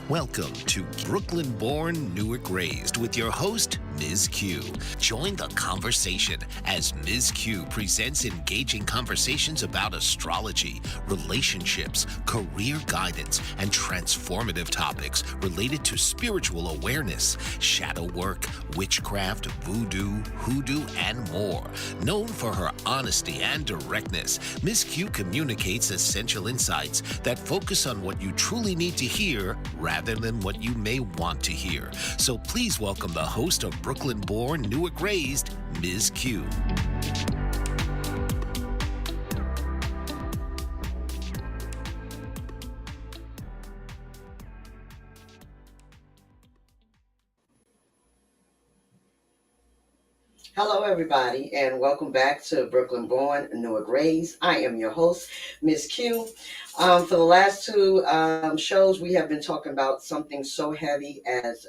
Welcome to Brooklyn Born, Newark Raised with your host, Ms.Q. Join the conversation as Ms.Q presents engaging conversations about astrology, relationships, career guidance, and transformative topics related to spiritual awareness, shadow work, witchcraft, voodoo, hoodoo, and more. Known for her honesty and directness, Ms.Q communicates essential insights that focus on what you truly need to hear rather than what you may want to hear. So please welcome the host of Brooklyn Born, Newark Raised, Ms. Q. Hello, everybody, and welcome back to Brooklyn Born, Newark Raised. I am your host, Ms. Q. For the last two shows, we have been talking about something so heavy as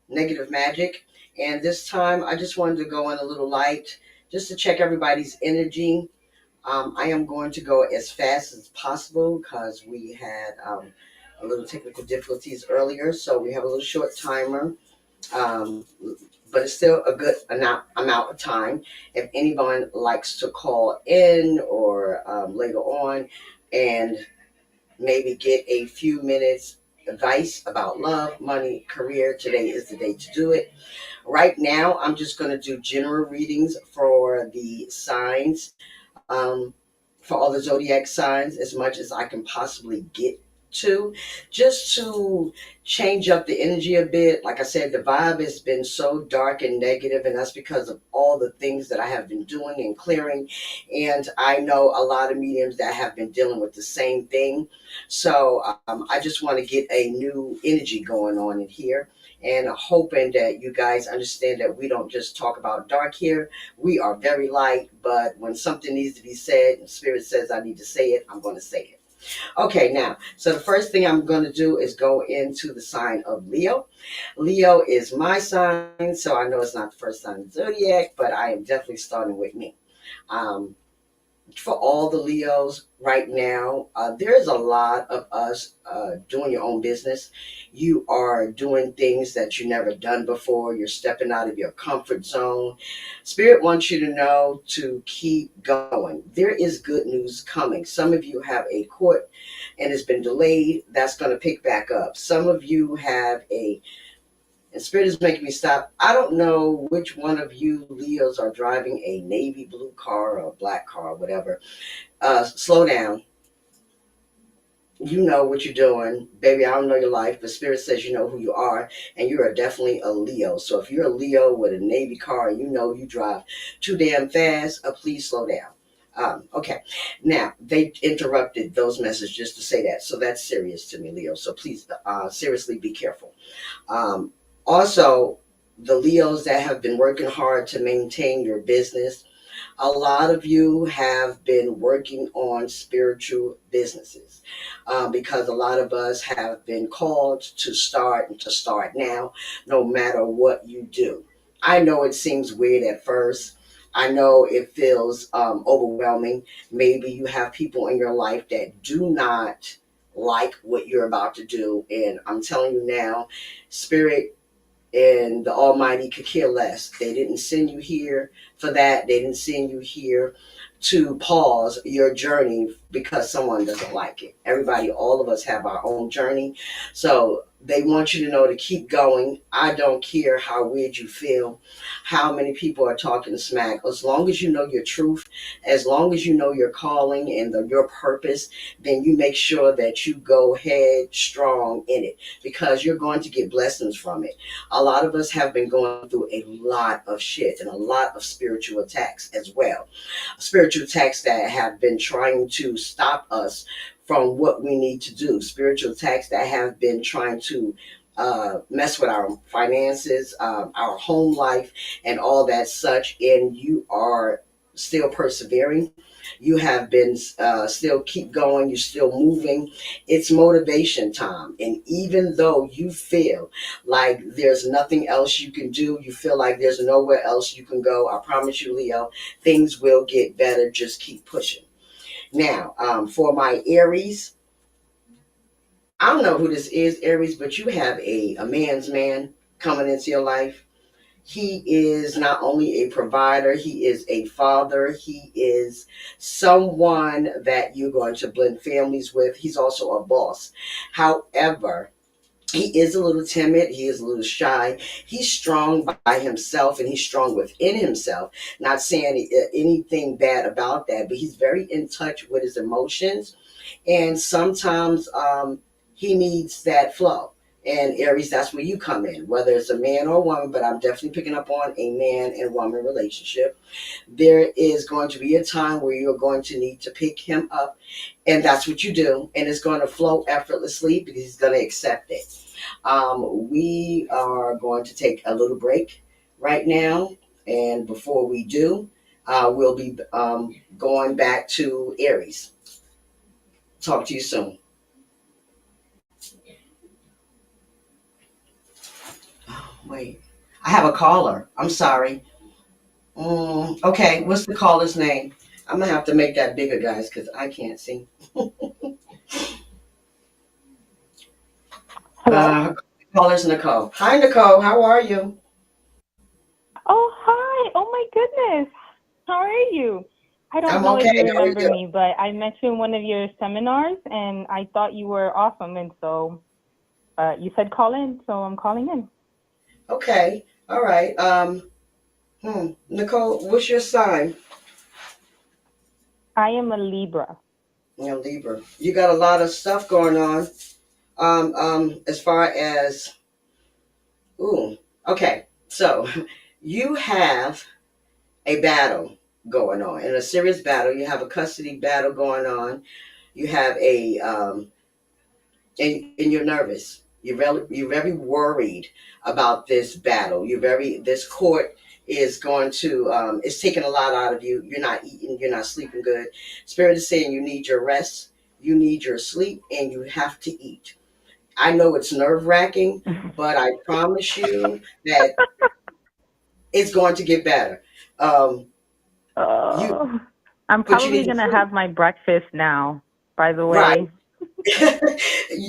negative magic. And this time, I just wanted to go in a little light just to check everybody's energy. I am going to go as fast as possible because we had a little technical difficulties earlier. So we have a little short timer. Um, but it's still a good amount of time. If anyone likes to call in or later on and maybe get a few minutes advice about love, money, career, today is the day to do it. Right now, I'm just going to do general readings for the signs, um, for all the zodiac signs, as much as I can possibly get to, just to change up the energy a bit. Like I said, the vibe has been so dark and negative, and that's because of all the things that I have been doing and clearing. And I know a lot of mediums that have been dealing with the same thing. So I just want to get a new energy going on in here. And hoping that you guys understand that we don't just talk about dark here. We are very light, but when something needs to be said and spirit says I need to say it, I'm going to say it. Okay, now, so the first thing I'm going to do is go into the sign of Leo. Leo is my sign, so I know it's not the first sign of the zodiac, but I am definitely starting with me. Um, for all the Leos right now, there's a lot of us doing your own business. You are doing things that you never done before. You're stepping out of your comfort zone. Spirit wants you to know to keep going. There is good news coming. Some of you have a court and it's been delayed. That's going to pick back up. Some of you have a and Spirit is making me stop. I don't know which one of you Leos are driving a navy blue car or a black car, whatever. Slow down. You know what you're doing. Baby, I don't know your life, but Spirit says you know who you are, and you are definitely a Leo. So if you're a Leo with a navy car, you know you drive too damn fast, please slow down. Okay. Now, they interrupted those messages to say that. So that's serious to me, Leo. So please, seriously, be careful. Um, Also, the Leos that have been working hard to maintain your business, a lot of you have been working on spiritual businesses because a lot of us have been called to start and to start now, no matter what you do. I know it seems weird at first. I know it feels overwhelming. Maybe you have people in your life that do not like what you're about to do. And I'm telling you now, Spirit and the Almighty could care less. They didn't send you here for that. They didn't send you here to pause your journey because someone doesn't like it. Everybody, all of us have our own journey. So they want you to know to keep going. I don't care how weird you feel, how many people are talking smack. As long as you know your truth, as long as you know your calling and your purpose, then you make sure that you go headstrong in it because you're going to get blessings from it. A lot of us have been going through a lot of shit and a lot of spiritual attacks as well. Spiritual attacks that have been trying to stop us from what we need to do. Spiritual attacks that have been trying to mess with our finances, our home life, and all that such. And you are still persevering. You have been still keep going. You're still moving. It's motivation time. And even though you feel like there's nothing else you can do, you feel like there's nowhere else you can go, I promise you, Leo, things will get better. Just keep pushing. Now, for my Aries, I don't know who this is, Aries, but you have a man's man coming into your life. He is not only a provider, he is a father, he is someone that you're going to blend families with. He's also a boss. However, he is a little timid, he is a little shy. He's strong by himself and he's strong within himself. Not saying anything bad about that, but he's very in touch with his emotions, and sometimes he needs that flow. And Aries, that's where you come in, whether it's a man or a woman, but I'm definitely picking up on a man and woman relationship. There is going to be a time where you're going to need to pick him up, and that's what you do, and it's going to flow effortlessly because he's going to accept it. We are going to take a little break right now, and before we do, we'll be going back to Aries. Talk to you soon. Wait, I have a caller. I'm sorry. Okay, what's the caller's name? I'm gonna have to make that bigger, guys, because I can't see. Hello? Caller's Nicole. Hi, Nicole. How are you? Oh, hi. Oh, my goodness. How are you? I don't I'm know if you okay. How are remember you? me, but I met you in one of your seminars and I thought you were awesome. And so you said call in, so I'm calling in. Okay. All right. Nicole, what's your sign? I am a Libra. Libra. You got a lot of stuff going on. As far as ooh, okay. So you have a battle going on, in a serious battle. You have a custody battle going on. You have and you're nervous. You're very worried about this battle. This court is going to, it's taking a lot out of you. You're not eating, you're not sleeping good. Spirit is saying you need your rest, you need your sleep, and you have to eat. I know it's nerve wracking, but I promise you that it's going to get better. Um, you, Oh, I'm but you probably need to going to sleep. have my breakfast now, by the Right. way.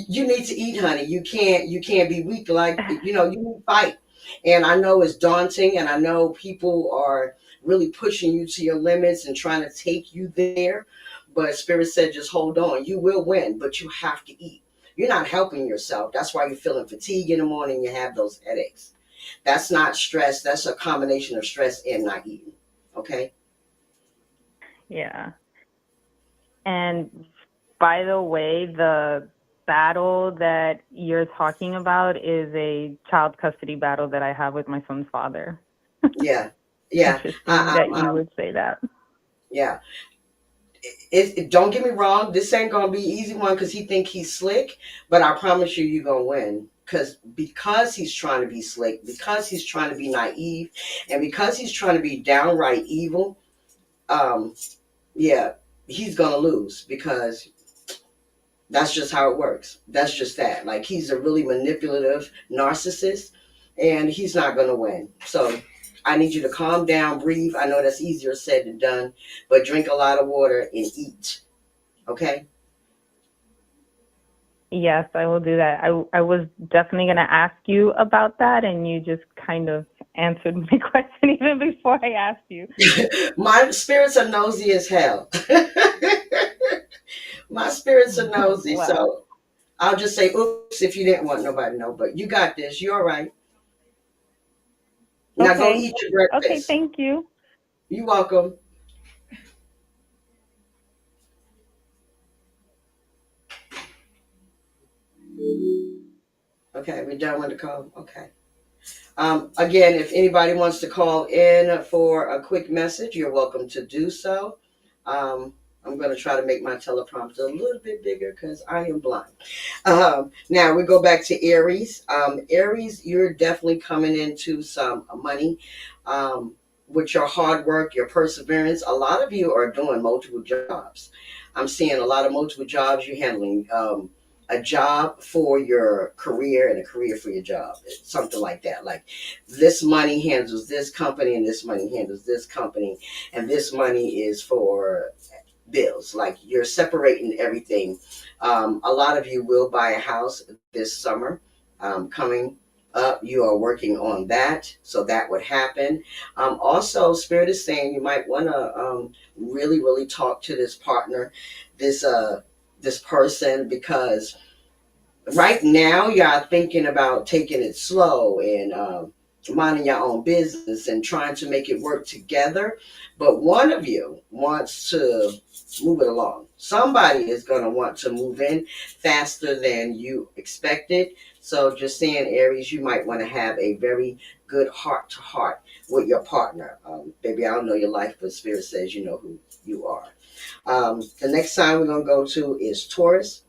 You need to eat, honey. You can't be weak, like you need to fight. And I know it's daunting, and I know people are really pushing you to your limits and trying to take you there, but Spirit said just hold on. You will win, but you have to eat. You're not helping yourself. That's why you're feeling fatigue in the morning. You have those headaches. That's not stress. That's a combination of stress and not eating. Okay. Yeah. And by the way, the battle that you're talking about is a child custody battle that I have with my son's father. Yeah. Yeah. Interesting that you would say that. Yeah. Don't get me wrong, this ain't gonna be an easy one because he think he's slick, but I promise you, you're gonna win. Because he's trying to be slick, because he's trying to be naive, and because he's trying to be downright evil. Um, yeah, he's gonna lose because that's just how it works. That's just that. Like he's a really manipulative narcissist, and he's not gonna win. So I need you to calm down, breathe. I know that's easier said than done, but drink a lot of water and eat. Okay. Yes, I will do that. I was definitely going to ask you about that, and you just kind of answered my question even before I asked you. My spirits are nosy as hell. My spirits are nosy, Well, so I'll just say oops if you didn't want nobody to know. But you got this. You're all right. Now go okay. eat your Okay, breakfast. thank you. You're welcome. Okay, we're done with the call. Okay. Again, if anybody wants to call in for a quick message, you're welcome to do so. I'm going to try to make my teleprompter a little bit bigger because I am blind. Now we go back to Aries. Aries, you're definitely coming into some money with your hard work, your perseverance. A lot of you are doing multiple jobs. I'm seeing a lot of multiple jobs you're handling. A job for your career and a career for your job, something like that. Like this money handles this company, and this money handles this company, and this money is for bills. Like you're separating everything. A lot of you will buy a house this summer coming up. You are working on that, so that would happen. Also, Spirit is saying you might want to really, really talk to this partner, this this person, because right now y'all thinking about taking it slow and minding your own business and trying to make it work together, but one of you wants to move it along. Somebody is going to want to move in faster than you expected. So just saying, Aries, you might want to have a very good heart to heart with your partner. Baby, I don't know your life, but Spirit says you know who you are. The next sign we're going to go to is Taurus.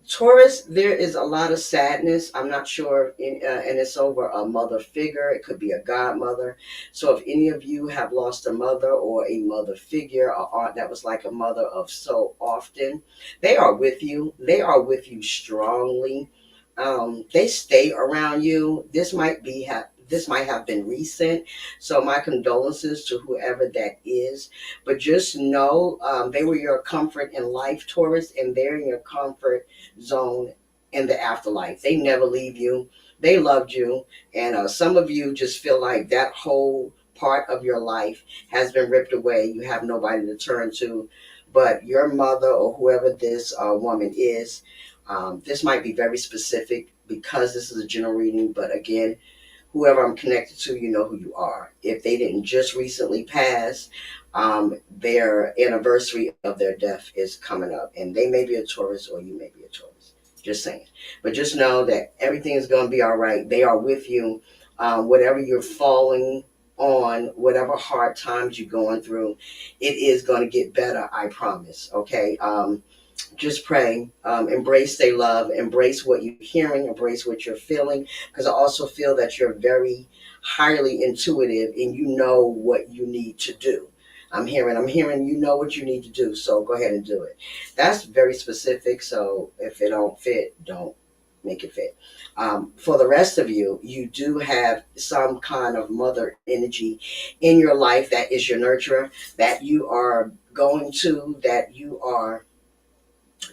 Taurus, there is a lot of sadness. I'm not sure, and it's over a mother figure. It could be a godmother. So, if any of you have lost a mother or a mother figure, or aunt that was like a mother of so often, they are with you. They are with you strongly. They stay around you. This might have been recent. So, my condolences to whoever that is. But just know they were your comfort in life, Taurus, and they're in your comfort zone in the afterlife. They never leave you. They loved you. And some of you just feel like that whole part of your life has been ripped away. You have nobody to turn to. But your mother or whoever this woman is, this might be very specific because this is a general reading. But again, whoever I'm connected to, you know who you are. If they didn't just recently pass, their anniversary of their death is coming up, and they may be a Taurus or you may be a Taurus. Just saying. But just know that everything is going to be all right. They are with you. Whatever you're falling on, whatever hard times you're going through, it is going to get better. I promise. Okay. Just pray, embrace their love, embrace what you're hearing, embrace what you're feeling, because I also feel that you're very highly intuitive and you know what you need to do. I'm hearing you know what you need to do, so go ahead and do it. That's very specific, so if it don't fit, don't make it fit. For the rest of you, you do have some kind of mother energy in your life that is your nurturer, that you are going to, that you are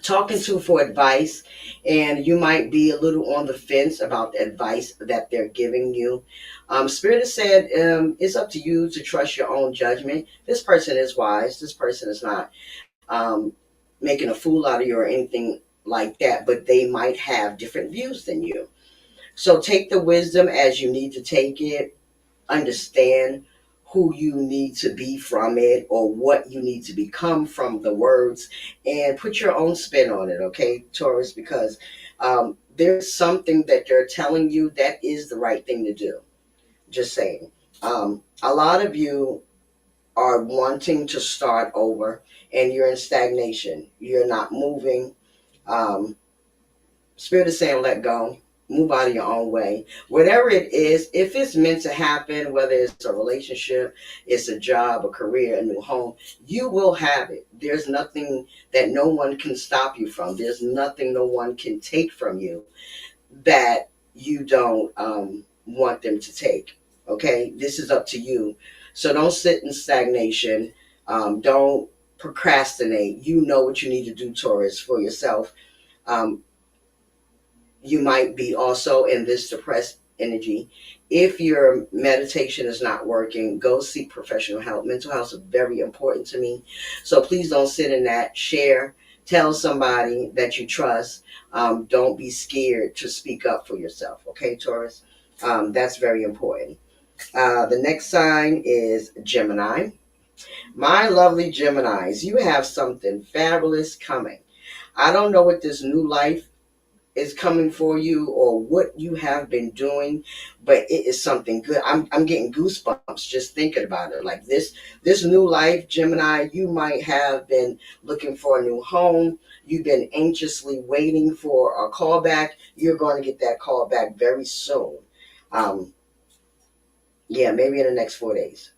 talking to for advice, and you might be a little on the fence about the advice that they're giving you. Spirit has said it's up to you to trust your own judgment. This person is wise. This person is not um, making a fool out of you or anything like that, but they might have different views than you. So take the wisdom as you need to take it. Understand who you need to be from it or what you need to become from the words, and put your own spin on it, okay, Taurus, because there's something that they're telling you that is the right thing to do. Just saying. A lot of you are wanting to start over and you're in stagnation. You're not moving. Um, Spirit is saying let go. Move out of your own way. Whatever it is, if it's meant to happen, whether it's a relationship, it's a job, a career, a new home, you will have it. There's nothing that no one can stop you from. There's nothing no one can take from you that you don't want them to take. Okay? This is up to you. So don't sit in stagnation. Don't procrastinate. You know what you need to do, Taurus, for yourself. Um, you might be also in this depressed energy. If your meditation is not working, go seek professional help. Mental health is very important to me. So please don't sit in that. Share. Tell somebody that you trust. Don't be scared to speak up for yourself. Okay, Taurus? That's very important. The next sign is Gemini. My lovely Geminis, you have something fabulous coming. I don't know what this new life is coming for you or what you have been doing, but it is something good. I'm getting goosebumps just thinking about it. Like this new life, Gemini, you might have been looking for a new home. You've been anxiously waiting for a call back. You're going to get that call back very soon. Um, yeah, maybe in the next 4 days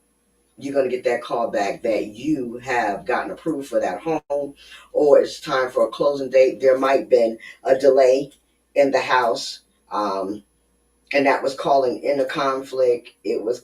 you're going to get that call back that you have gotten approved for that home, or it's time for a closing date. There might have been a delay in the house, and that was calling in a conflict. It was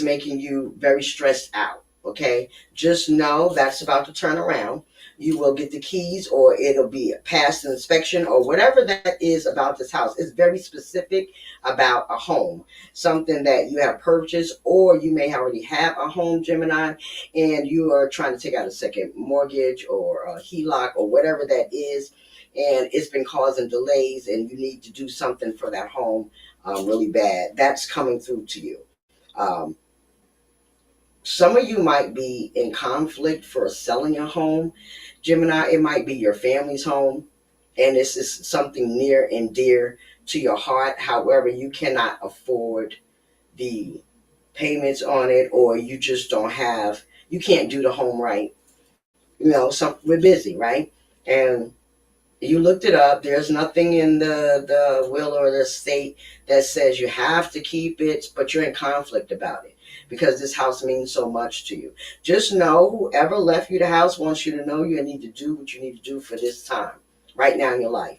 making you very stressed out. Okay, just know that's about to turn around. You will get the keys, or it'll be past inspection, or whatever that is about this house. It's very specific about a home, something that you have purchased, or you may already have a home, Gemini, and you are trying to take out a second mortgage or a HELOC or whatever that is, and it's been causing delays, and you need to do something for that home really bad. That's coming through to you. Um, some of you might be in conflict for selling your home, Gemini. It might be your family's home, and this is something near and dear to your heart. However, you cannot afford the payments on it, or you just don't have, you can't do the home right. We're busy, right? And you looked it up. There's nothing in the will or the state that says you have to keep it, but you're in conflict about it because this house means so much to you. Just know whoever left you the house wants you to know you need to do what you need to do for this time, right now in your life.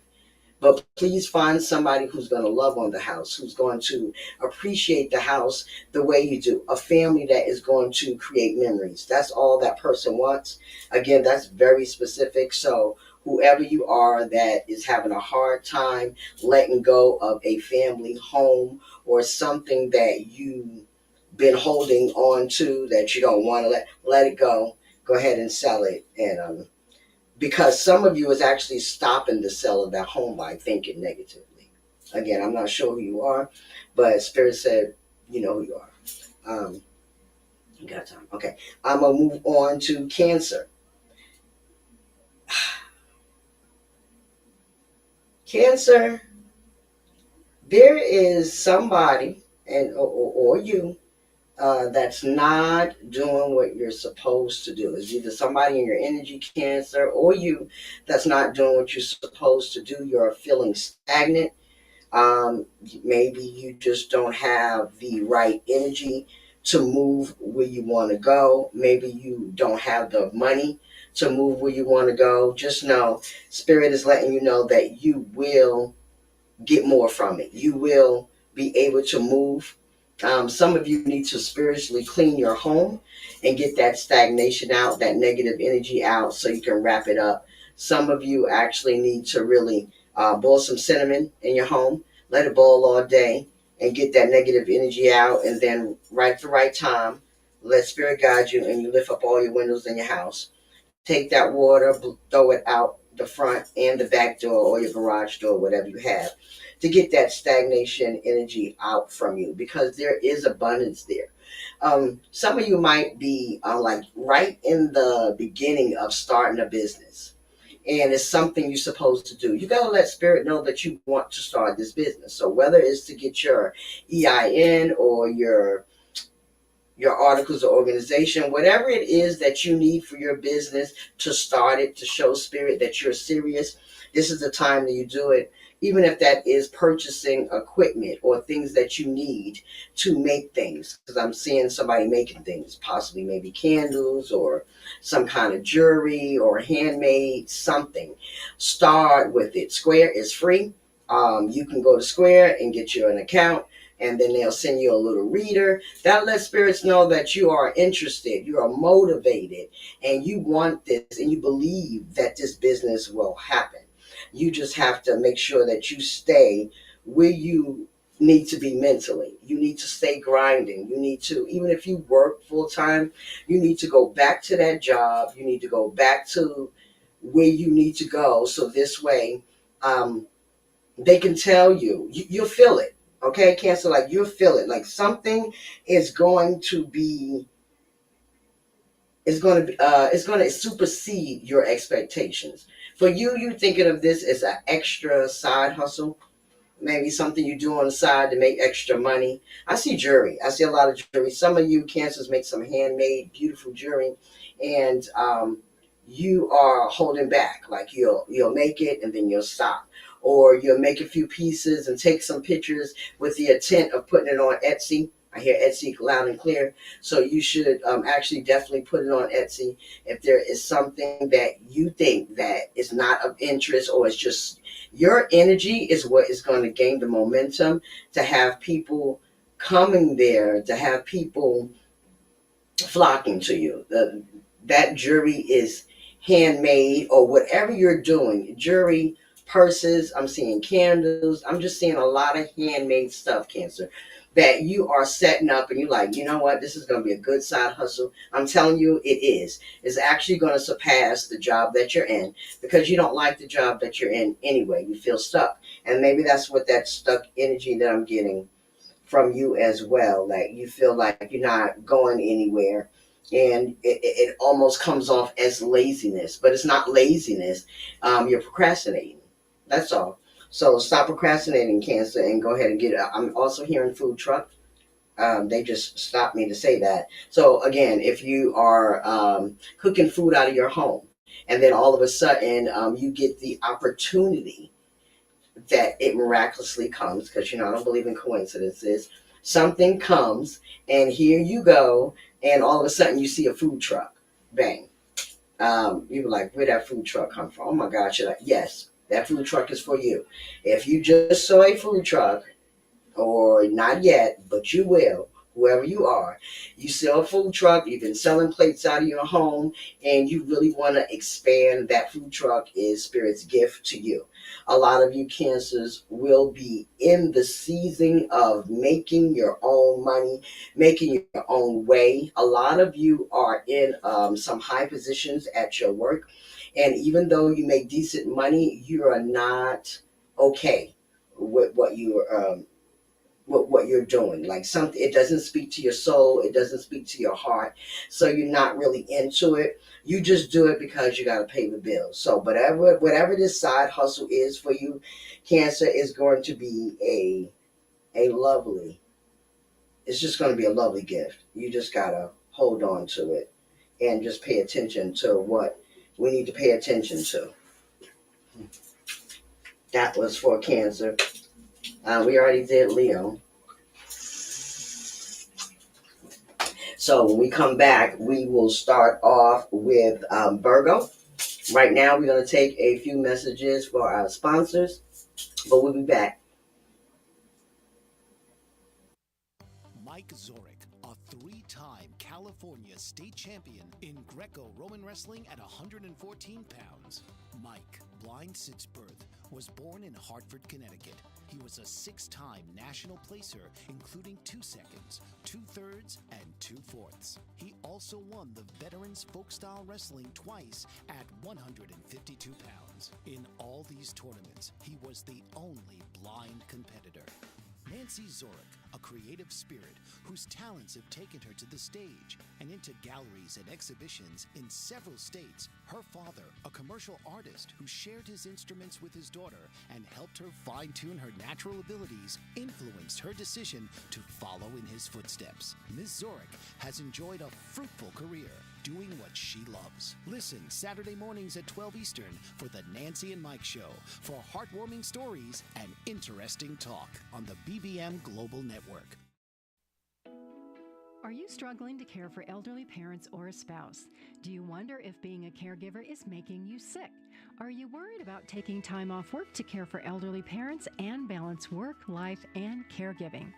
But please find somebody who's going to love on the house, who's going to appreciate the house the way you do. A family that is going to create memories. That's all that person wants. Again, that's very specific. So whoever you are that is having a hard time letting go of a family home or something that you've been holding on to that you don't want to let it go ahead and sell it. And because some of you is actually stopping the sale of that home by thinking negatively. Again, I'm not sure who you are, but Spirit said, you know who you are. You got time. Okay. I'm going to move on to Cancer. Cancer, there is somebody or you that's not doing what you're supposed to do. It's either somebody in your energy, Cancer, or you that's not doing what you're supposed to do. You're feeling stagnant. Maybe you just don't have the right energy to move where you want to go. Maybe you don't have the money to move where you want to go. Just know Spirit is letting you know that you will get more from it. You will be able to move. Some of you need to spiritually clean your home and get that stagnation out, that negative energy out, so you can wrap it up. Some of you actually need to really boil some cinnamon in your home, let it boil all day, and get that negative energy out. And then, right at the right time, let Spirit guide you, and you lift up all your windows in your house. Take that water, throw it out the front and the back door or your garage door, whatever you have, to get that stagnation energy out from you, because there is abundance there. Some of you might be like right in the beginning of starting a business, and it's something you're supposed to do. You got to let Spirit know that you want to start this business. So whether it's to get your EIN or your articles of organization, whatever it is that you need for your business to start it, to show Spirit that you're serious, this is the time that you do it. Even if that is purchasing equipment or things that you need to make things, because I'm seeing somebody making things, possibly maybe candles or some kind of jewelry or handmade something. Start with it. Square is free. You can go to Square and get you an account, and then they'll send you a little reader that lets spirits know that you are interested, you are motivated, and you want this, and you believe that this business will happen. You just have to make sure that you stay where you need to be mentally. You need to stay grinding. You need to, even if you work full time, you need to go back to that job. You need to go back to where you need to go. So this way, they can tell you'll feel it. Okay, Cancer, like you'll feel it. Like something is going to be, it's going to supersede your expectations. For you, you thinking of this as an extra side hustle, maybe something you do on the side to make extra money. I see jewelry. I see a lot of jewelry. Some of you Cancers make some handmade, beautiful jewelry, and you are holding back. Like you'll make it and then you'll stop, or you'll make a few pieces and take some pictures with the intent of putting it on Etsy. I hear Etsy loud and clear. So you should actually definitely put it on Etsy if there is something that you think that is not of interest, or it's just your energy is what is going to gain the momentum to have people coming there, to have people flocking to you. That jewelry is handmade, or whatever you're doing. Jewelry, purses, I'm seeing candles. I'm just seeing a lot of handmade stuff, Cancer, that you are setting up and you're like, you know what, this is going to be a good side hustle. I'm telling you, it is. It's actually going to surpass the job that you're in, because you don't like the job that you're in anyway. You feel stuck. And maybe that's what that stuck energy that I'm getting from you as well. Like you feel like you're not going anywhere, and it almost comes off as laziness, but it's not laziness. You're procrastinating. That's all. So stop procrastinating, Cancer, and go ahead and get it. I'm also hearing food truck. They just stopped me to say that. So again, if you are cooking food out of your home, and then all of a sudden you get the opportunity that it miraculously comes, because I don't believe in coincidences. Something comes, and here you go, and all of a sudden you see a food truck. Bang. You were like, where that food truck come from? Oh my gosh, yes, that food truck is for you. If you just saw a food truck, or not yet, but you will, whoever you are. You sell a food truck, you've been selling plates out of your home, and you really want to expand. That food truck is Spirit's gift to you. A lot of you Cancers will be in the season of making your own money, making your own way. A lot of you are in some high positions at your work, and even though you make decent money, you are not okay with what you're doing. Like something, it doesn't speak to your soul, it doesn't speak to your heart, so you're not really into it. You just do it because you got to pay the bills. So whatever this side hustle is for you, Cancer, is going to be a lovely, it's just going to be a lovely gift. You just got to hold on to it and just pay attention to what we need to pay attention to. That was for Cancer. We already did Leo. So when we come back, we will start off with Virgo. Right now, we're going to take a few messages for our sponsors, but we'll be back. Mike Zorek, a three-time California state champion in Greco-Roman wrestling at 114 pounds. Mike, blind since birth, was born in Hartford, Connecticut. He was a six-time national placer, including 2 seconds, 2/3, and 2/4. He also won the Veterans Folk-Style Wrestling twice at 152 pounds. In all these tournaments, he was the only blind competitor. Nancy Zorek, a creative spirit whose talents have taken her to the stage and into galleries and exhibitions in several states. Her father, a commercial artist who shared his instruments with his daughter and helped her fine-tune her natural abilities, influenced her decision to follow in his footsteps. Ms. Zorek has enjoyed a fruitful career doing what she loves. Listen Saturday mornings at 12 Eastern for the Nancy and Mike Show for heartwarming stories and interesting talk on the BBM Global Network. Are you struggling to care for elderly parents or a spouse? Do you wonder if being a caregiver is making you sick? Are you worried about taking time off work to care for elderly parents and balance work, life, and caregiving?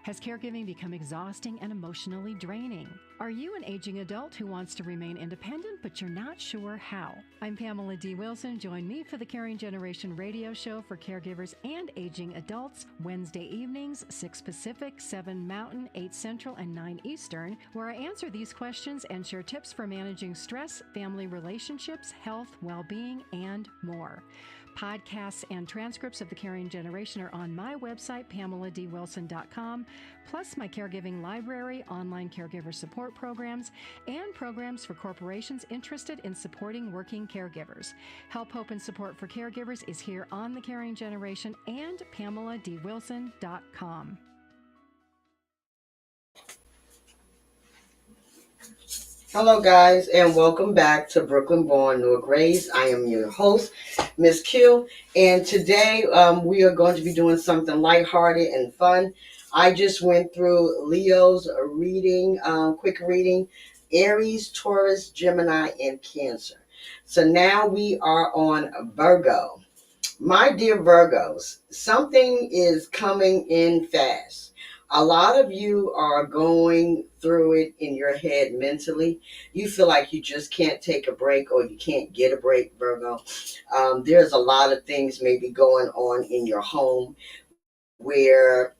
Has caregiving become exhausting and emotionally draining? Are you an aging adult who wants to remain independent, but you're not sure how? I'm Pamela D. Wilson. Join me for the Caring Generation radio show for caregivers and aging adults, Wednesday evenings, 6 Pacific, 7 Mountain, 8 Central, and 9 Eastern, where I answer these questions and share tips for managing stress, family relationships, health, well-being, and more. Podcasts and transcripts of The Caring Generation are on my website, PamelaDWilson.com, plus my caregiving library, online caregiver support programs, and programs for corporations interested in supporting working caregivers. Help, hope, and support for caregivers is here on The Caring Generation and PamelaDWilson.com. Hello, guys, and welcome back to Brooklyn Born, Newark Raised. I am your host, Ms.Q, and today we are going to be doing something lighthearted and fun. I just went through Leo's reading, quick reading, Aries, Taurus, Gemini, and Cancer. So now we are on Virgo. My dear Virgos, something is coming in fast. A lot of you are going through it in your head mentally. You feel like you just can't take a break or you can't get a break, Virgo. There's a lot of things maybe going on in your home where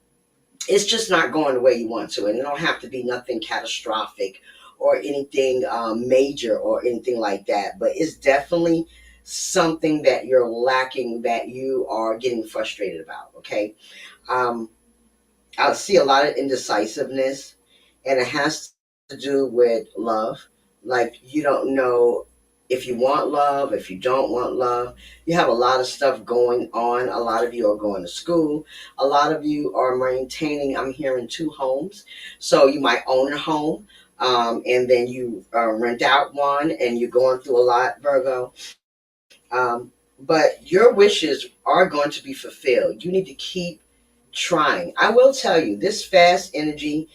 it's just not going the way you want to. And it don't have to be nothing catastrophic or anything major or anything like that. But it's definitely something that you're lacking that you are getting frustrated about, okay? Um, I see a lot of indecisiveness, and it has to do with love. Like, you don't know if you want love, if you don't want love. You have a lot of stuff going on. A lot of you are going to school. A lot of you are maintaining, I'm hearing, two homes. So you might own a home, and then you rent out one, and you're going through a lot, Virgo. But your wishes are going to be fulfilled. You need to keep trying. I will tell you, this fast energy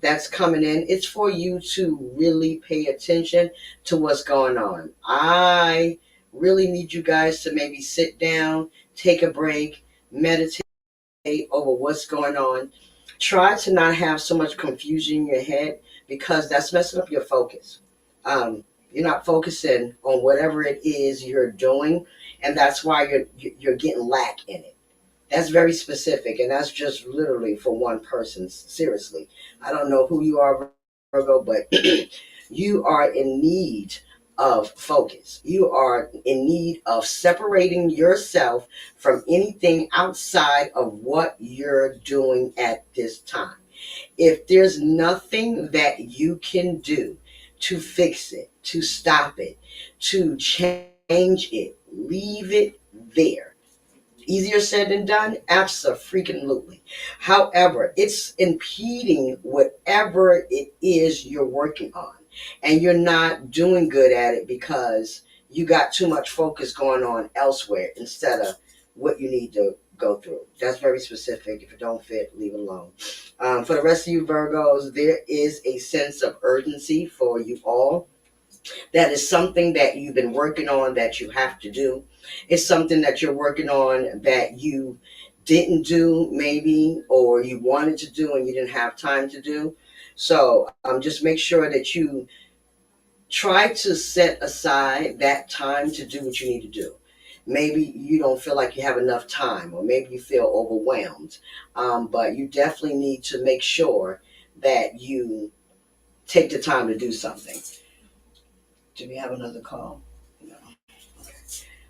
that's coming in, it's for you to really pay attention to what's going on. I really need you guys to maybe sit down, take a break, meditate over what's going on. Try to not have so much confusion in your head because that's messing up your focus. You're not focusing on whatever it is you're doing, and that's why you're getting lack in it. That's very specific, and that's just literally for one person. Seriously, I don't know who you are, Virgo, but you are in need of focus. You are in need of separating yourself from anything outside of what you're doing at this time. If there's nothing that you can do to fix it, to stop it, to change it, leave it there. Easier said than done? Absolutely. However, it's impeding whatever it is you're working on. And you're not doing good at it because you got too much focus going on elsewhere instead of what you need to go through. That's very specific. If it don't fit, leave it alone. For the rest of you Virgos, there is a sense of urgency for you all. That is something that you've been working on that you have to do. It's something that you're working on that you didn't do, maybe, or you wanted to do and you didn't have time to do. So just make sure that you try to set aside that time to do what you need to do. Maybe you don't feel like you have enough time, or maybe you feel overwhelmed. But you definitely need to make sure that you take the time to do something. Do we have another call? No.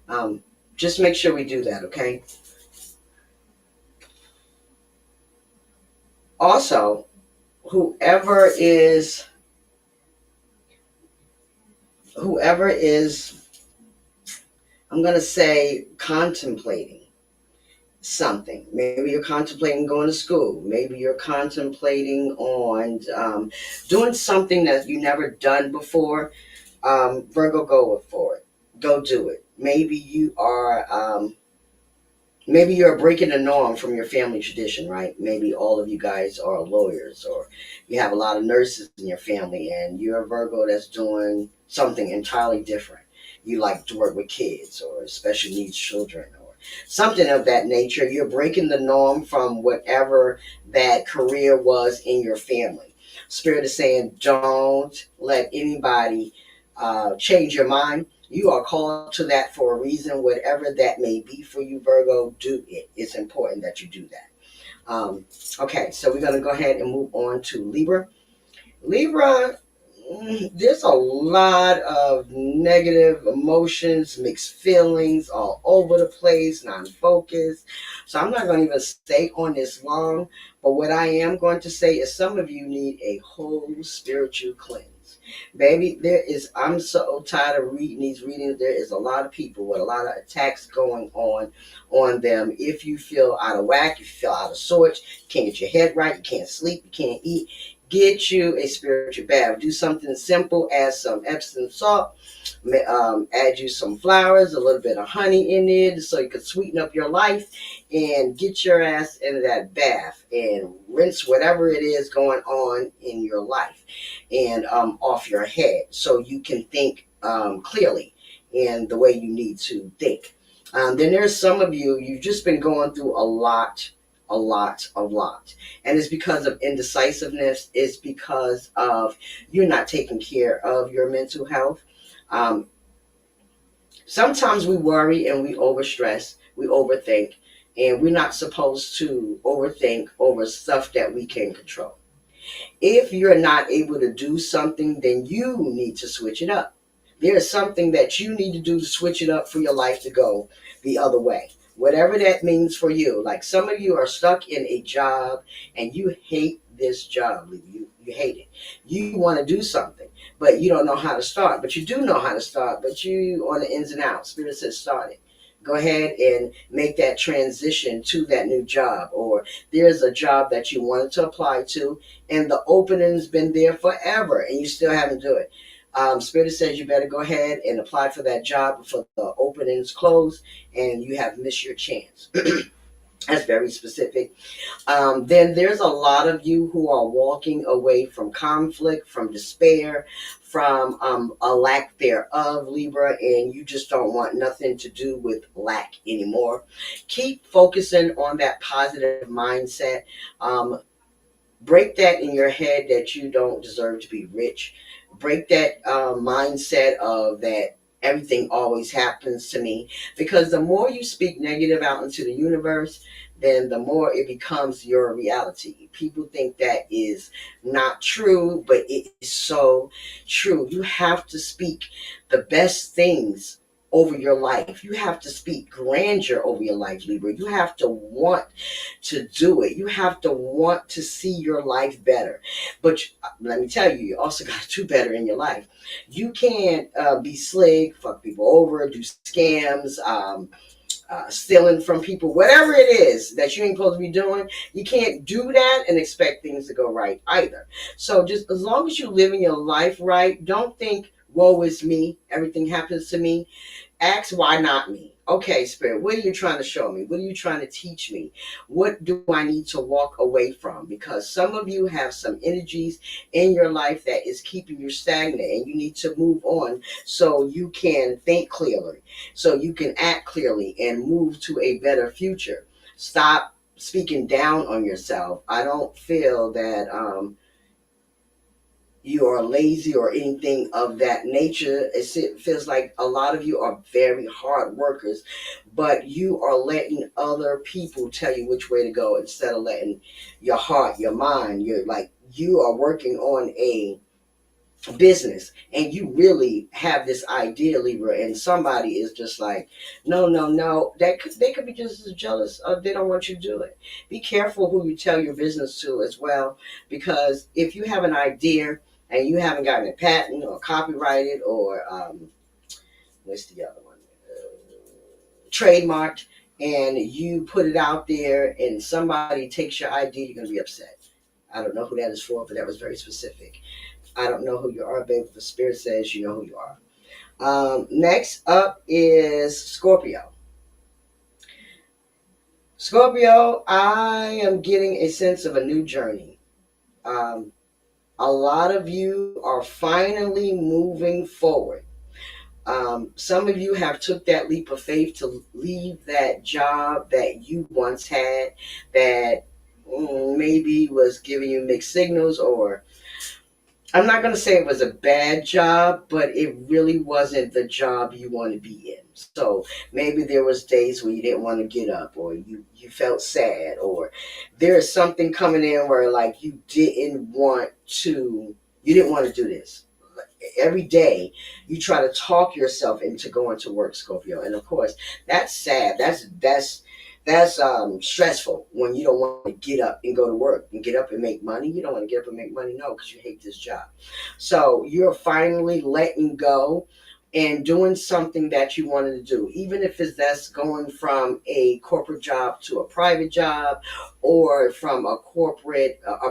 Um, just make sure we do that, okay? Also, whoever is whoever is I'm gonna say contemplating something. Maybe you're contemplating going to school. Maybe you're contemplating on doing something that you never done before. Virgo, go for it. Go do it. Maybe you're breaking the norm from your family tradition, right? Maybe all of you guys are lawyers, or you have a lot of nurses in your family, and you're a Virgo that's doing something entirely different. You like to work with kids or special needs children or something of that nature. You're breaking the norm from whatever that career was in your family. Spirit is saying, don't let anybody change your mind. You are called to that for a reason. Whatever that may be for you, Virgo, do it. It's important that you do that. Okay, so we're going to go ahead and move on to Libra. Libra, there's a lot of negative emotions, mixed feelings all over the place, non-focused. So I'm not going to even stay on this long. But what I am going to say is some of you need a whole spiritual cleanse. Baby, I'm so tired of reading these readings. There is a lot of people with a lot of attacks going on them. If you feel out of whack, if you feel out of sorts, you can't get your head right, you can't sleep, you can't eat, get you a spiritual bath. Do something simple, add some Epsom salt, add you some flowers, a little bit of honey in it so you can sweeten up your life, and get your ass into that bath and rinse whatever it is going on in your life and off your head so you can think clearly in the way you need to think. Then there's some of you, you've just been going through a lot a lot, a lot. And it's because of indecisiveness. It's because of you not taking care of your mental health. Um, Sometimes we worry and we overstress, we overthink, and we're not supposed to overthink over stuff that we can control. If you're not able to do something, then you need to switch it up. There's something that you need to do to switch it up for your life to go the other way. Whatever that means for you. Like some of you are stuck in a job and you hate this job. You hate it. You want to do something, but you don't know how to start. But you do know how to start, but you on the ins and outs. Spirit says start it. Go ahead and make that transition to that new job. Or there's a job that you wanted to apply to and the opening's been there forever and you still haven't do it. Spirit says you better go ahead and apply for that job before the opening's closed and you have missed your chance. That's very specific. Then there's a lot of you who are walking away from conflict, from despair, from a lack thereof, Libra, and you just don't want nothing to do with lack anymore. Keep focusing on that positive mindset. Break that in your head that you don't deserve to be rich. Break that mindset of that everything always happens to me. Because the more you speak negative out into the universe, then the more it becomes your reality. People think that is not true, but it is so true. You have to speak the best things over your life. You have to speak grandeur over your life, Libra. You have to want to do it. You have to want to see your life better. But let me tell you, you also got to do better in your life. You can't be slick, fuck people over, do scams, stealing from people, whatever it is that you ain't supposed to be doing. You can't do that and expect things to go right either. So just as long as you live in your life right, don't think, woe is me, everything happens to me. Ask why not me? Okay, Spirit, what are you trying to show me? What are you trying to teach me? What do I need to walk away from? Because some of you have some energies in your life that is keeping you stagnant and you need to move on so you can think clearly, so you can act clearly and move to a better future. Stop speaking down on yourself. I don't feel that you are lazy or anything of that nature. It feels like a lot of you are very hard workers, but you are letting other people tell you which way to go instead of letting your heart, your mind, you are working on a business and you really have this idea, Libra, and somebody is just like, no, no, no. They could be just as jealous of they don't want you to do it. Be careful who you tell your business to as well, because if you have an idea and you haven't gotten a patent or copyrighted or what's the other one, trademarked, and you put it out there and somebody takes your idea, you're going to be upset. I don't know who that is for, but that was very specific. I don't know who you are, babe. The spirit says you know who you are. Next up is Scorpio. Scorpio, I am getting a sense of a new journey. A lot of you are finally moving forward. Some of you have took that leap of faith to leave that job that you once had that maybe was giving you mixed signals, or I'm not going to say it was a bad job, but it really wasn't the job you want to be in. So maybe there was days where you didn't want to get up, or you felt sad, or there's something coming in where like you didn't want to do this. Every day you try to talk yourself into going to work, Scorpio. And of course, that's sad. That's stressful when you don't want to get up and go to work and get up and make money. You don't want to get up and make money, no, because you hate this job. So you're finally letting go and doing something that you wanted to do, even if it's that's going from a corporate job to a private job, or from a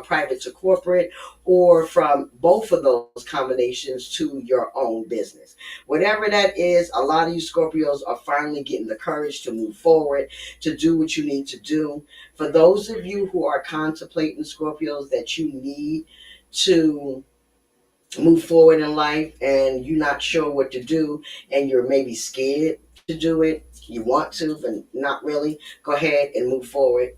private to corporate, or from both of those combinations to your own business. Whatever that is, a lot of you Scorpios are finally getting the courage to move forward, to do what you need to do. For those of you who are contemplating, Scorpios, that you need to move forward in life and you're not sure what to do and you're maybe scared to do it, you want to, but not really, go ahead and move forward.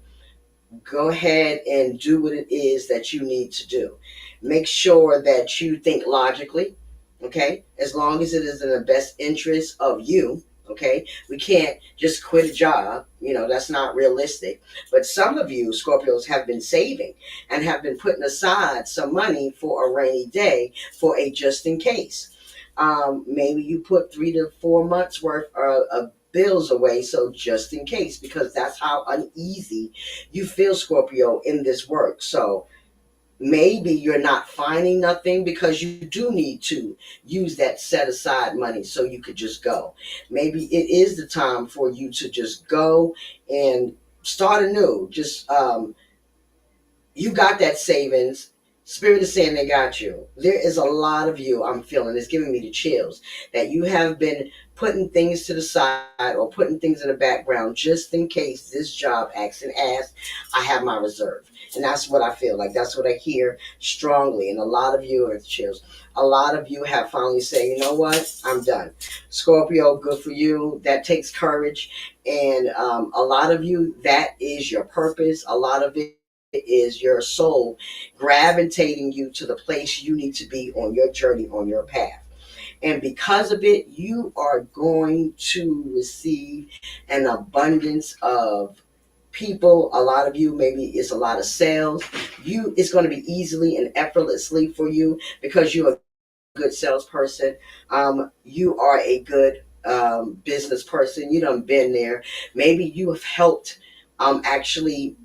go ahead and do what it is that you need to do. Make sure that you think logically, okay? As long as it is in the best interest of you, okay? We can't just quit a job, that's not realistic. But some of you, Scorpios, have been saving and have been putting aside some money for a rainy day, for a just in case. Maybe you put 3 to 4 months worth of bills away, so just in case, because that's how uneasy you feel, Scorpio, in this work. So maybe you're not finding nothing because you do need to use that set aside money so you could just go. Maybe it is the time for you to just go and start anew. Just you got that savings. Spirit is saying they got you. There is a lot of you, I'm feeling, it's giving me the chills, that you have been putting things to the side or putting things in the background just in case this job acts and asks. I have my reserve. And that's what I feel like. That's what I hear strongly. And a lot of you are chills. A lot of you have finally said, you know what? I'm done. Scorpio, good for you. That takes courage. And a lot of you, that is your purpose. A lot of it is your soul gravitating you to the place you need to be on your journey, on your path. And because of it, you are going to receive an abundance of people. A lot of you, maybe it's a lot of sales. It's going to be easily and effortlessly for you because you're a good salesperson. You are a good business person. You done been there. Maybe you have helped actually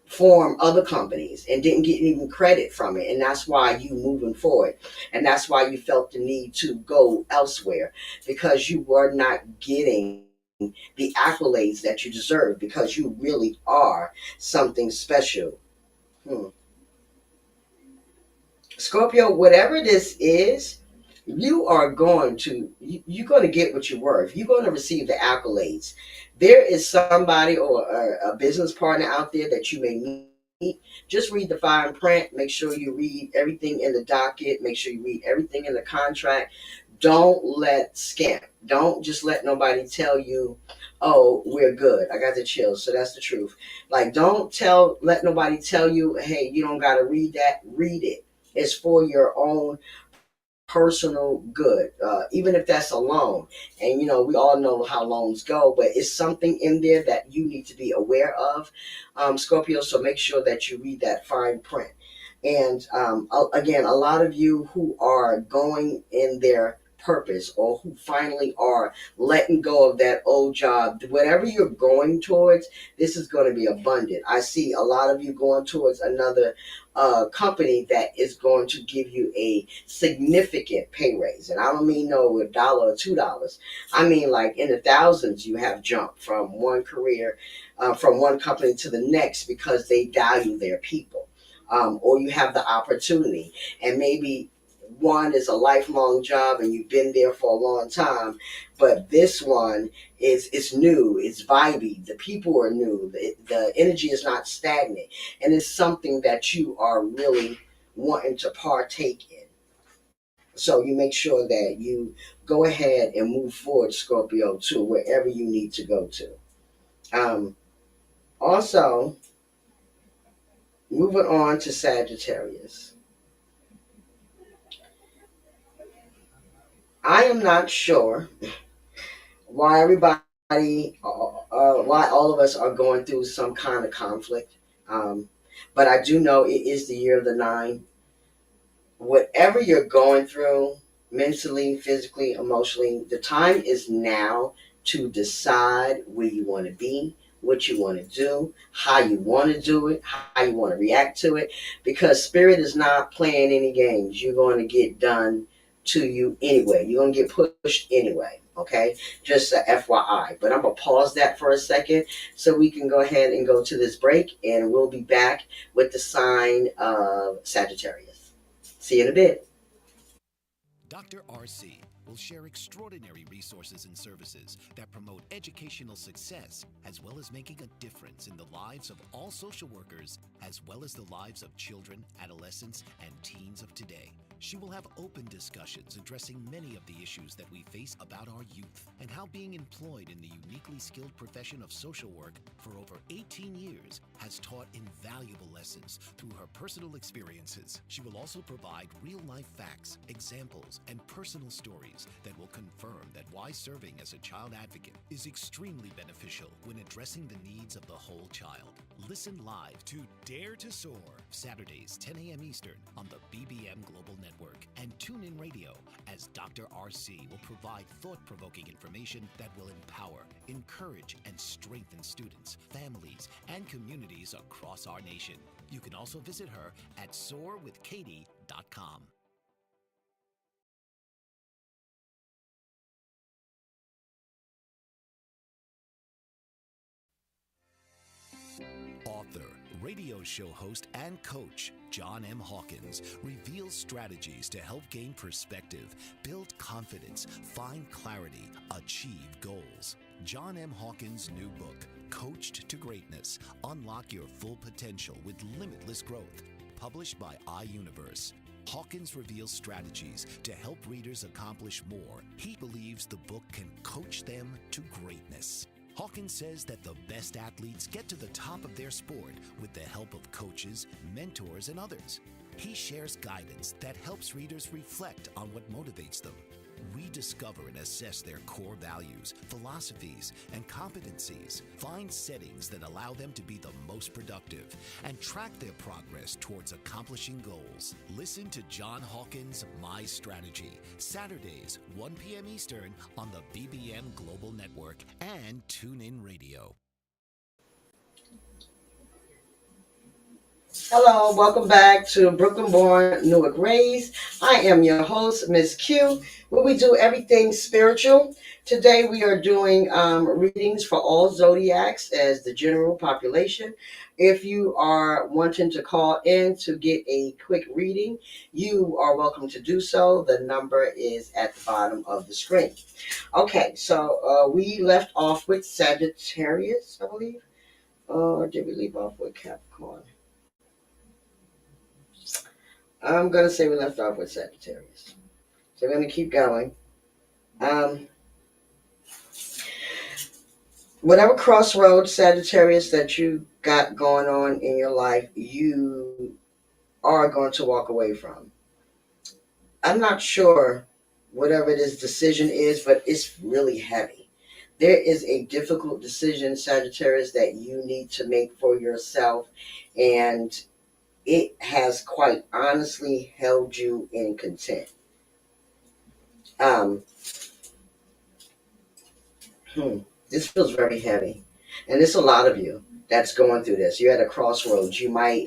form other companies and didn't get even credit from it, and that's why you moving forward, and that's why you felt the need to go elsewhere, because you were not getting the accolades that you deserve, because you really are something special. hmm. Scorpio, whatever this is, you're going to get what you're worth. You're going to receive the accolades. There is somebody or a business partner out there that you may meet. Just read the fine print. Make sure you read everything in the docket. Make sure you read everything in the contract. Don't let scamp. Don't just let nobody tell you, oh, we're good. I got the chills. So that's the truth. Like, let nobody tell you, hey, you don't got to read that. Read it. It's for your own personal good, even if that's a loan. And we all know how loans go, but it's something in there that you need to be aware of, Scorpio. So make sure that you read that fine print. And again, a lot of you who are going in their purpose, or who finally are letting go of that old job, whatever you're going towards, this is going to be abundant. I see a lot of you going towards another company that is going to give you a significant pay raise. And I don't mean no $1 or $2. I mean like in the thousands. You have jumped from one career, from one company to the next, because they value their people. Or you have the opportunity, and maybe one is a lifelong job and you've been there for a long time, but this one is new, it's vibey, the people are new, the energy is not stagnant, and it's something that you are really wanting to partake in. So you make sure that you go ahead and move forward, Scorpio, to wherever you need to go to. um, Also, moving on to Sagittarius. I am not sure why why all of us are going through some kind of conflict. Um, but I do know it is the year of the nine. Whatever you're going through, mentally, physically, emotionally, the time is now to decide where you want to be, what you want to do, how you want to do it, how you want to react to it, because spirit is not playing any games. You're going to get done to you anyway. You're going to get pushed anyway. Okay, just a FYI. But I'm going to pause that for a second so we can go ahead and go to this break, and we'll be back with the sign of Sagittarius. See you in a bit. Dr. RC will share extraordinary resources and services that promote educational success, as well as making a difference in the lives of all social workers, as well as the lives of children, adolescents, and teens of today. She will have open discussions addressing many of the issues that we face about our youth, and how being employed in the uniquely skilled profession of social work for over 18 years has taught invaluable lessons through her personal experiences. She will also provide real-life facts, examples, and personal stories that will confirm that why serving as a child advocate is extremely beneficial when addressing the needs of the whole child. Listen live to Dare to Soar, Saturdays, 10 a.m. Eastern on the BBM Global Network, and tune in radio as Dr. RC will provide thought-provoking information that will empower, encourage, and strengthen students, families, and communities across our nation. You can also visit her at soarwithkatie.com. Author, radio show host, and coach John M. Hawkins reveals strategies to help gain perspective, build confidence, find clarity, achieve goals. John M. Hawkins' new book, Coached to Greatness, Unlock Your Full Potential with Limitless Growth, published by iUniverse. Hawkins reveals strategies to help readers accomplish more. He believes the book can coach them to greatness. Hawkins says that the best athletes get to the top of their sport with the help of coaches, mentors, and others. He shares guidance that helps readers reflect on what motivates them. Rediscover and assess their core values, philosophies, and competencies. Find settings that allow them to be the most productive and track their progress towards accomplishing goals. Listen to John Hawkins' My Strategy, Saturdays, 1 p.m. Eastern on the BBM Global Network and TuneIn Radio. Hello, welcome back to Brooklyn Born, Newark Raised. I am your host, Ms.Q, where we do everything spiritual. Today we are doing readings for all zodiacs as the general population. If you are wanting to call in to get a quick reading, you are welcome to do so. The number is at the bottom of the screen. Okay, so we left off with Sagittarius, I believe. Or did we leave off with Capricorn? I'm going to say we left off with Sagittarius. So we're going to keep going. Whatever crossroads, Sagittarius, that you got going on in your life, you are going to walk away from. I'm not sure whatever this decision is, but it's really heavy. There is a difficult decision, Sagittarius, that you need to make for yourself, and it has quite honestly held you in content. This feels very heavy, and it's a lot of you that's going through this. You're at a crossroads. You might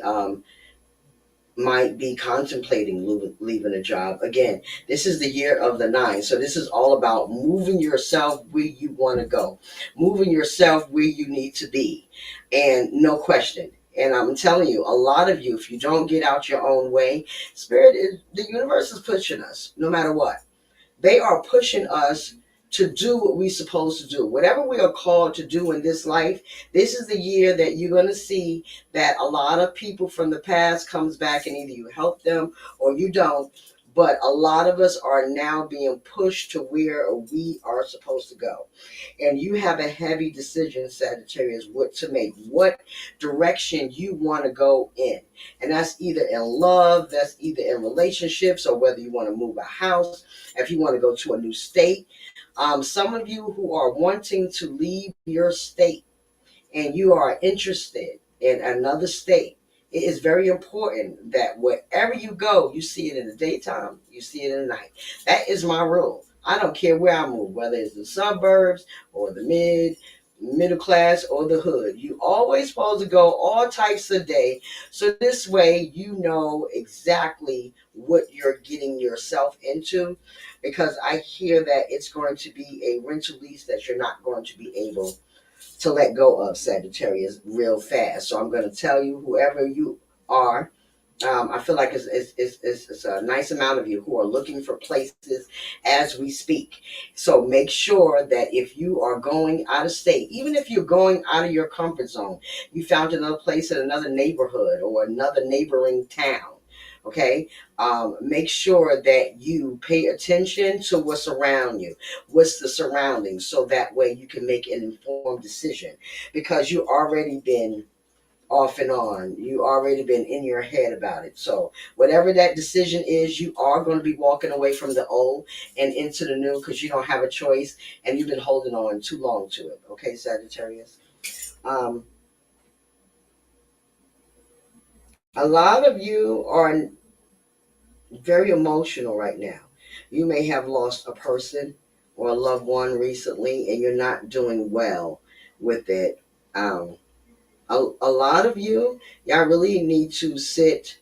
be contemplating leaving a job. Again, this is the year of the 9, so this is all about moving yourself where you want to go, moving yourself where you need to be, and no question. And I'm telling you, a lot of you, if you don't get out your own way, the universe is pushing us no matter what. They are pushing us to do what we're supposed to do. Whatever we are called to do in this life, this is the year that you're going to see that a lot of people from the past comes back, and either you help them or you don't. But a lot of us are now being pushed to where we are supposed to go. And you have a heavy decision, Sagittarius, what to make, what direction you want to go in. And that's either in love, that's either in relationships, or whether you want to move a house, if you want to go to a new state. Some of you who are wanting to leave your state and you are interested in another state, it is very important that wherever you go, you see it in the daytime, you see it in the night. That is my rule. I don't care where I move, whether it's the suburbs or the middle class or the hood. You always supposed to go all types of day, so this way you know exactly what you're getting yourself into, because I hear that it's going to be a rental lease that you're not going to be able to let go of, Sagittarius, real fast. So I'm going to tell you, whoever you are, I feel like it's a nice amount of you who are looking for places as we speak. So make sure that if you are going out of state, even if you're going out of your comfort zone, you found another place in another neighborhood or another neighboring town. Okay, make sure that you pay attention to what's around you, what's the surroundings, so that way you can make an informed decision, because you already been off and on. You already been in your head about it. So whatever that decision is, you are going to be walking away from the old and into the new because you don't have a choice and you've been holding on too long to it. Okay, Sagittarius. Um, a lot of you are very emotional right now. You may have lost a person or a loved one recently and you're not doing well with it. Um, a lot of you, y'all really need to sit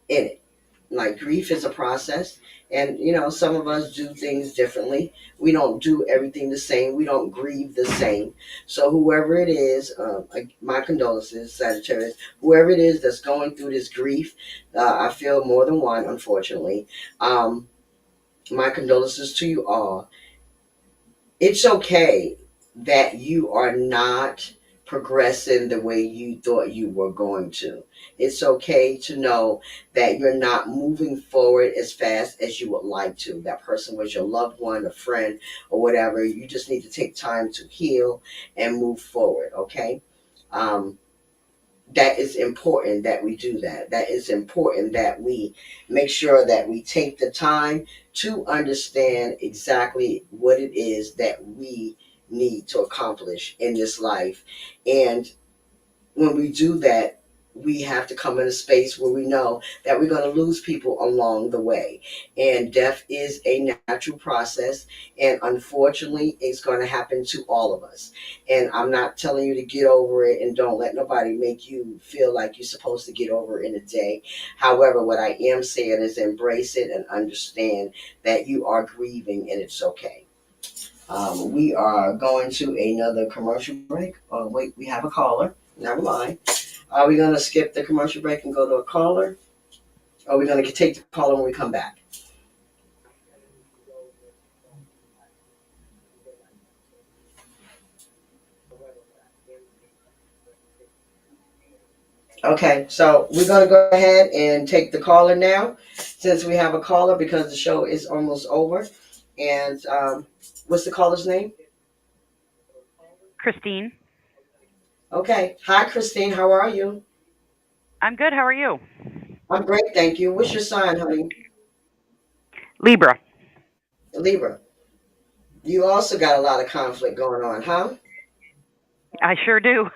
in it. Like grief is a process, and some of us do things differently. We don't do everything the same. We don't grieve the same. So whoever it is, my condolences, Sagittarius. Whoever it is that's going through this grief, I feel more than one, unfortunately. Um, my condolences to you all. It's okay that you are not progressing the way you thought you were going to. It's okay to know that you're not moving forward as fast as you would like to. That person was your loved one, a friend, or whatever. You just need to take time to heal and move forward, okay? Um, that is important that we do that. That is important that we make sure that we take the time to understand exactly what it is that we need to accomplish in this life. And when we do that, we have to come in a space where we know that we're going to lose people along the way. And death is a natural process. And unfortunately, it's going to happen to all of us. And I'm not telling you to get over it and don't let nobody make you feel like you're supposed to get over it in a day. However, what I am saying is embrace it and understand that you are grieving and it's okay. We are going to another commercial break. Oh, wait, we have a caller. Never mind. Are we going to skip the commercial break and go to a caller? Or are we going to take the caller when we come back? Okay, so we're going to go ahead and take the caller now since we have a caller because the show is almost over. And what's the caller's name? Christine. Okay. Hi, Christine. How are you? I'm good. How are you? I'm great, thank you. What's your sign, honey? Libra. Libra. You also got a lot of conflict going on, huh? I sure do.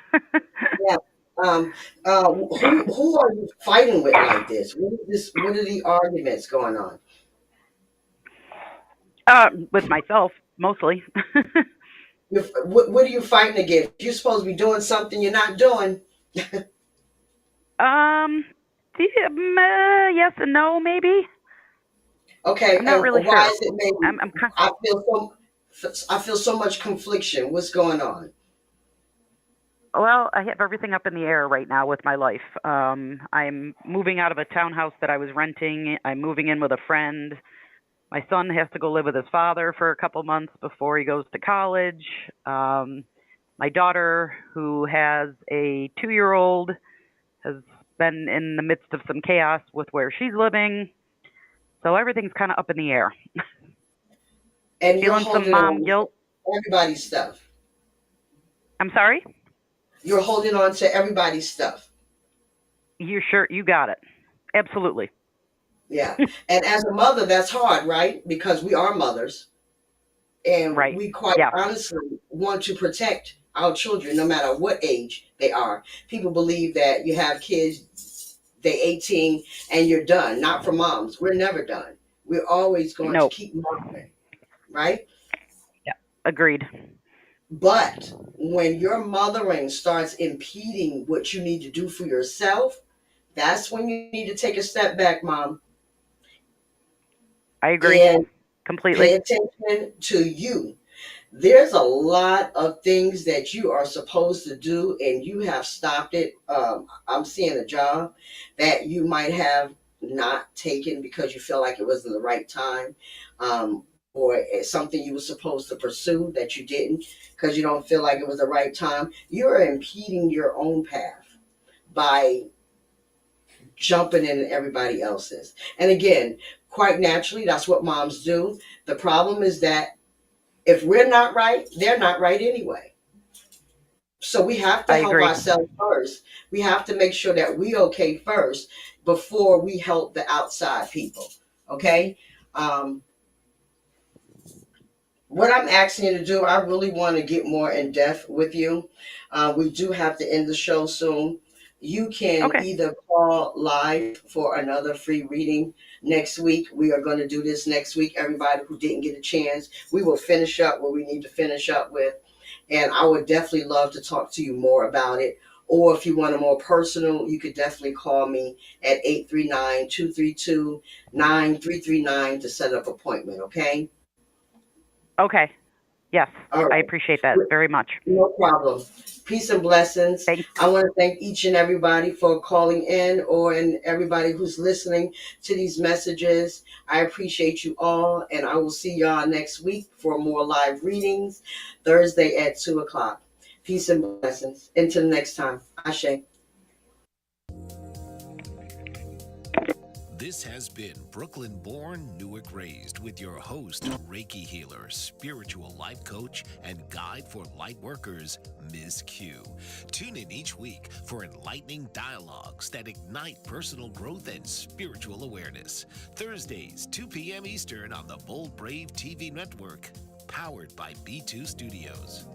Yeah. Um, who are you fighting with like this? What are the arguments going on? With myself, mostly. What are you fighting against? You're supposed to be doing something you're not doing. um, yes and no, maybe. Okay, I'm not and really why sure. is it maybe? I'm I feel I feel so much confliction. What's going on? well, I have everything up in the air right now with my life. I'm moving out of a townhouse that I was renting. I'm moving in with a friend. My son has to go live with his father for a couple months before he goes to college. Um, my daughter, who has a 2-year-old, has been in the midst of some chaos with where she's living. So everything's kind of up in the air. And you're Feeling some holding mom on to guilt. everybody's stuff. I'm sorry? You're holding on to everybody's stuff. You sure? You got it. Absolutely. Yeah. And as a mother, that's hard, right? Because we are mothers. And Right. we quite Yeah. honestly want to protect our children no matter what age they are. People believe that you have kids, they 18 and you're done. Not for moms. We're never done. We're always going to No. keep mothering, right? Yeah. Agreed. But when your mothering starts impeding what you need to do for yourself, that's when you need to take a step back, mom, I agree and completely. pay attention to you. There's a lot of things that you are supposed to do and you have stopped it. I'm seeing a job that you might have not taken because you feel like it wasn't the right time, or it's something you were supposed to pursue that you didn't because you don't feel like it was the right time. You're impeding your own path by jumping in everybody else's. And again, quite naturally, that's what moms do. The problem is that if we're not right, they're not right anyway. So we have to I help agree. ourselves first. We have to make sure that we okay first before we help the outside people. Okay. Um, what I'm asking you to do, I really want to get more in depth with you. We do have to end the show soon. You can Okay. either call live for another free reading next week. We are going to do this next week. Everybody who didn't get a chance, we will finish up what we need to finish up with. And I would definitely love to talk to you more about it. Or if you want a more personal, you could definitely call me at 839-232-9339 to set up an appointment, okay? Okay. Yes. All I right. appreciate that very much. No problem. Peace and blessings. Thank I want to thank each and everybody for calling in and everybody who's listening to these messages. I appreciate you all, and I will see y'all next week for more live readings, Thursday at 2 o'clock. Peace and blessings. Until next time. Ashe. This has been Brooklyn Born, Newark Raised with your host, Reiki healer, spiritual life coach, and guide for light workers, Ms. Q. Tune in each week for enlightening dialogues that ignite personal growth and spiritual awareness. Thursdays, 2 p.m. Eastern on the Bold Brave TV network, powered by B2 Studios.